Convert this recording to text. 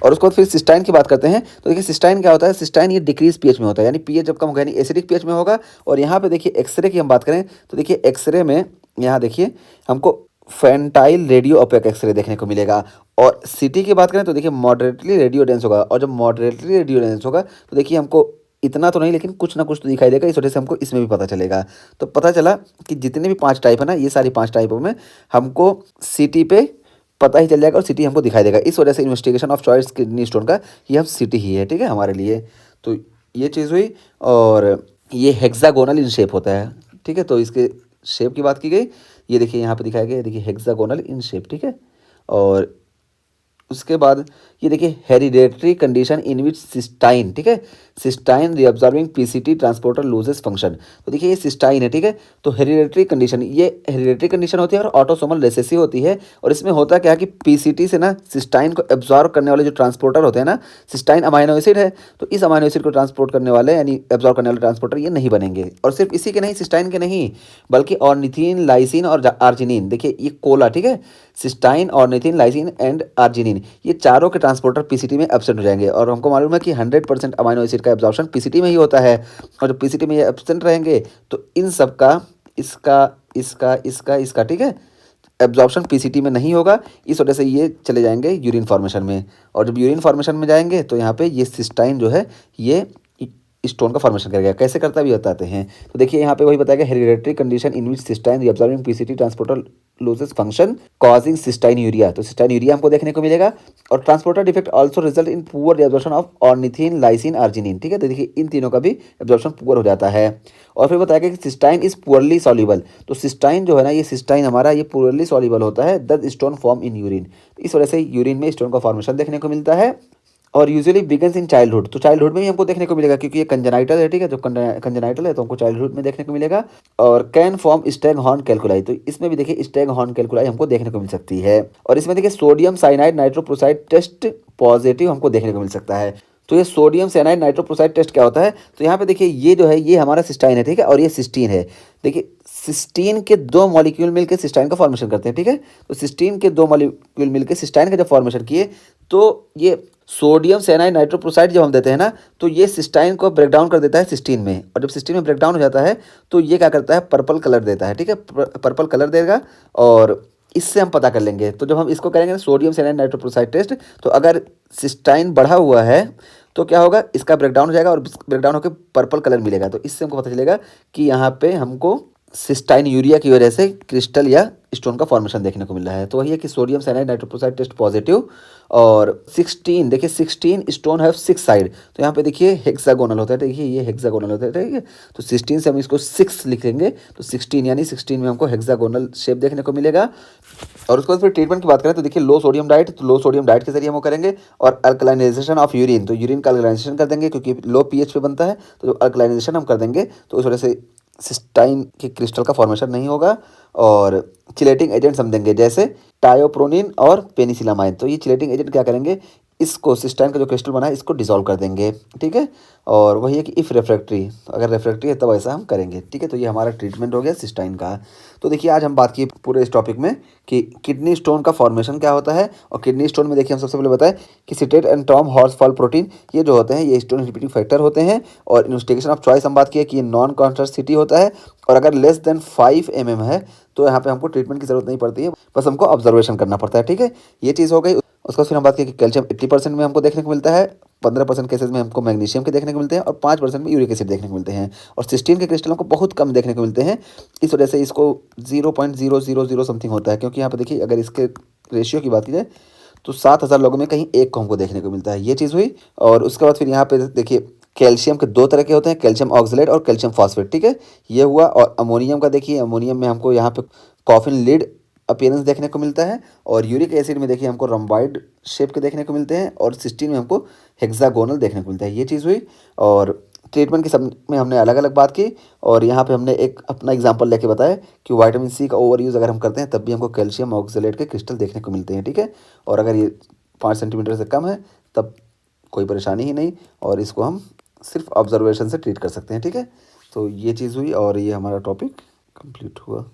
और उसके बाद फिर सिस्टाइन की बात करते हैं। तो देखिए सिस्टाइन क्या होता है, सिस्टाइन ये डिक्रीज पीएच में होता है, यानी पीएच जब कम होगा यानी एसिडिक पीएच में होगा। और यहाँ पे देखिए एक्सरे की हम बात करें तो देखिए एक्सरे में यहाँ देखिए हमको फेंटाइल रेडियो ओपेक एक्सरे देखने को मिलेगा। और सिटी की बात करें तो देखिए मॉडरेटली रेडियो डेंस होगा, और जब मॉडरेटली रेडियो डेंस होगा तो देखिए हमको इतना तो नहीं लेकिन कुछ ना कुछ तो दिखाई देगा, इस वजह से हमको इसमें भी पता चलेगा। तो पता चला कि जितने भी 5 टाइप है ना, ये सारी 5 टाइपों में हमको सिटी पे पता ही चल जाएगा और सिटी हमको दिखाई देगा। इस वजह से investigation of choice kidney stone का ये हम सिटी ही है, ठीक है, हमारे लिए। तो ये चीज़ हुई। और ये हेक्सागोनल इन शेप होता है, ठीक है। तो इसके शेप की बात की गई, ये देखिए यहाँ पे दिखाया गया है, देखिए हेक्सागोनल इन शेप, ठीक है। और उसके बाद ये देखिए hereditary condition in which cystine, ठीक है, cystine reabsorbing PCT transporter loses function. तो देखिए ये सिस्टाइन है, ठीक है। तो हेरिडेटरी कंडीशन, ये हेरिडेटरी कंडीशन होती है और ऑटोसोमल रिसेसिव होती है। और इसमें होता क्या है कि पीसीटी से ना सिस्टाइन को एब्जॉर्ब करने वाले जो ट्रांसपोर्टर होते हैं ना, सिस्टाइन अमाइनो एसिड है, तो इस अमाइनो एसिड को ट्रांसपोर्ट करने वाले यानी एब्जॉर्ब करने वाले ट्रांसपोर्टर ये नहीं बनेंगे। और सिर्फ इसी के नहीं, सिस्टाइन के नहीं, बल्कि ऑर्निथिन, लाइसिन और आर्जिनिन, देखिए ये कोला, ठीक है, cysteine, ornithine, lysine and arginine, ये चारों के ट्रांसपोर्टर पीसीटी में एब्सेंट हो जाएंगे। और हमको मालूम है कि 100% अमाइनो एसिड का एब्जॉर्प्शन पीसीटी में ही होता है। और जब पीसीटी में ये एब्सेंट रहेंगे तो इन सब का, इसका, इसका, इसका, इसका, ठीक है, एब्जॉर्प्शन पीसीटी में नहीं होगा। इस वजह से ये चले जाएंगे यूरिन फॉर्मेशन में। और जब यूरिन फॉर्मेशन में जाएंगे तो यहाँ पे ये सिस्टाइन जो है ये स्टोन का फॉर्मेशन करेगा। कैसे करता भी बताते हैं। तो देखिए यहाँ पे वही बताया गया, hereditary condition in which cystine reabsorbing PCT transporter loses function causing cystinuria. तो सिस्टाइन यूरिया हमको देखने को मिलेगा। और transporter defect also result in poor absorption of ornithine, lysine, arginine, ठीक है। तो देखिए इन तीनों का भी एब्जॉर्प्शन पुअर हो जाता है। और फिर बताया गया कि सिस्टाइन इज पुअरली सॉल्युबल। तो सिस्टाइन जो है ना, ये सिस्टाइन हमारा ये पुअरली सॉल्युबल होता है, दस स्टोन फॉर्म इन यूरिन। इस वजह से यूरिन में स्टोन का फॉर्मेशन देखने को मिलता है। और यूजुअली बिगन्स इन चाइल्डहुड। तो चाइल्डहुड में ही हमको देखने को मिलेगा, क्योंकि ये कंजेनाइटल है, ठीक है। जब कंजेनाइटल है तो हमको चाइल्डहुड में देखने को मिलेगा। और can form Stag horn calculi. तो इसमें भी देखिए स्टैग हॉर्न कैलकुलाई हमको देखने को मिल सकती है। और इसमें देखिए sodium cyanide nitroprusside test positive हमको देखने को मिल सकता है। तो ये सोडियम साइनाइड नाइट्रोप्रोसाइड टेस्ट क्या होता है, तो यहाँ पे देखिए ये जो है ये हमारा सिस्टाइन है, ठीक है, और ये सिस्टीन है। देखिए सिस्टीन के 2 मॉलिक्यूल मिलकर सिस्टाइन का फॉर्मेशन करते हैं, ठीक है। तो सिस्टीन के 2 मॉलिक्यूल मिलकर सिस्टाइन का जब फॉर्मेशन किए तो ये सोडियम साइनाइड नाइट्रोप्रोसाइड जब हम देते हैं ना, तो ये सिस्टाइन को ब्रेक डाउन कर देता है सिस्टीन में। और जब सिस्टीन में ब्रेक डाउन हो जाता है तो ये क्या करता है, पर्पल कलर देता है, ठीक है, पर्पल कलर देगा। और इससे हम पता कर लेंगे। तो जब हम इसको करेंगे सोडियम साइनाइड नाइट्रोप्रोसाइड टेस्ट, तो अगर सिस्टाइन बढ़ा हुआ है तो क्या होगा, इसका ब्रेकडाउन हो जाएगा और ब्रेकडाउन होकर पर्पल कलर मिलेगा। तो इससे हमको पता चलेगा कि यहाँ पे हमको सिस्टाइन यूरिया की वजह से क्रिस्टल या स्टोन का फॉर्मेशन देखने को मिल रहा है। तो वही है कि sodium cyanide nitroprusside test positive. और 16, देखिए 16 स्टोन हैव 6 साइड। तो यहाँ पे देखिए हेक्सागोनल होता है, देखिए ये हेक्सागोनल होता है, ठीक है। तो 16 से हम इसको 6 लिखेंगे, तो 16 यानी 16 में हमको हेक्सागोनल शेप देखने को मिलेगा। और उसके बाद फिर ट्रीटमेंट की बात करें तो देखिए लो सोडियम डाइट, तो लो सोडियम डाइट के जरिए हम वो करेंगे। और अल्कलाइनेशन ऑफ यूरिन, तो यूरिन का अल्कलाइनेशन कर देंगे, क्योंकि लो पीएच पे बनता है। तो अल्कलाइनेशन हम कर देंगे तो इस वजह से सिस्टाइन के क्रिस्टल का फॉर्मेशन नहीं होगा। और चिलेटिंग एजेंट्स हम देंगे, जैसे टायोप्रोनिन और पेनिसिलामाइन। तो ये चिलेटिंग एजेंट क्या करेंगे, इसको सिस्टाइन का जो क्रिस्टल बना है इसको डिसॉल्व कर देंगे, ठीक है। और वही है कि इफ़ रेफ्रेक्ट्री, अगर रेफ्रेक्ट्री है तब ऐसा हम करेंगे, ठीक है। तो ये हमारा ट्रीटमेंट हो गया सिस्टाइन का। तो देखिए आज हम बात किए पूरे इस टॉपिक में कि किडनी स्टोन का फॉर्मेशन क्या होता है। और किडनी स्टोन में देखिए हम सबसे पहले बताएं कि citrate and Tom horse fall protein, ये जो होते हैं ये स्टोन रिपीटिंग फैक्टर होते हैं। और इन्वेस्टिगेशन ऑफ चॉइस हम बात किए कि ये नॉन कॉन्ट्रास्टिटी होता है। और अगर लेस देन 5 mm है तो यहाँ पे हमको ट्रीटमेंट की जरूरत नहीं पड़ती है, बस हमको ऑब्जर्वेशन करना पड़ता है, ठीक है। ये चीज़ हो गई। उसके बाद फिर हम बात किए कि कैल्शियम 80% में हमको देखने को मिलता है, 15% केसेस में हमको मैग्नीशियम के देखने को मिलते हैं और 5% में यूरिक एसिड देखने को मिलते हैं। और सिस्टीन के क्रिस्टल हमको बहुत कम देखने को मिलते हैं, इस वजह से इसको 0.000 समथिंग होता है। क्योंकि यहाँ पे देखिए अगर इसके रेशियो की बात की जाए तो 7,000 लोगों में कहीं एक को हमको देखने को मिलता है, ये चीज़ हुई। और उसके बाद फिर यहाँ पे देखिए कैल्शियम के 2 तरह के होते हैं, कैल्शियम ऑक्सलेट और कैल्शियम फॉस्फेट, ठीक है, ये हुआ। और अमोनियम का देखिए, अमोनियम में हमको यहाँ पे कॉफिन लिड अपीयरेंस देखने को मिलता है। और यूरिक एसिड में देखिए हमको रम्बाइड शेप के देखने को मिलते हैं। और सिस्टीन में हमको हेक्सागोनल देखने को मिलता है, ये चीज़ हुई। और ट्रीटमेंट की सब में हमने अलग अलग बात की। और यहाँ पे हमने एक अपना एग्जांपल लेके बताया कि विटामिन सी का ओवर यूज़ अगर हम करते हैं तब भी हमको कैल्शियम ऑक्सलेट के क्रिस्टल देखने को मिलते हैं, ठीक है। और अगर ये 5 सेंटीमीटर से कम है तब कोई परेशानी ही नहीं, और इसको हम सिर्फ ऑब्जर्वेशन से ट्रीट कर सकते हैं, ठीक है। तो ये चीज़ हुई और ये हमारा टॉपिक कंप्लीट हुआ।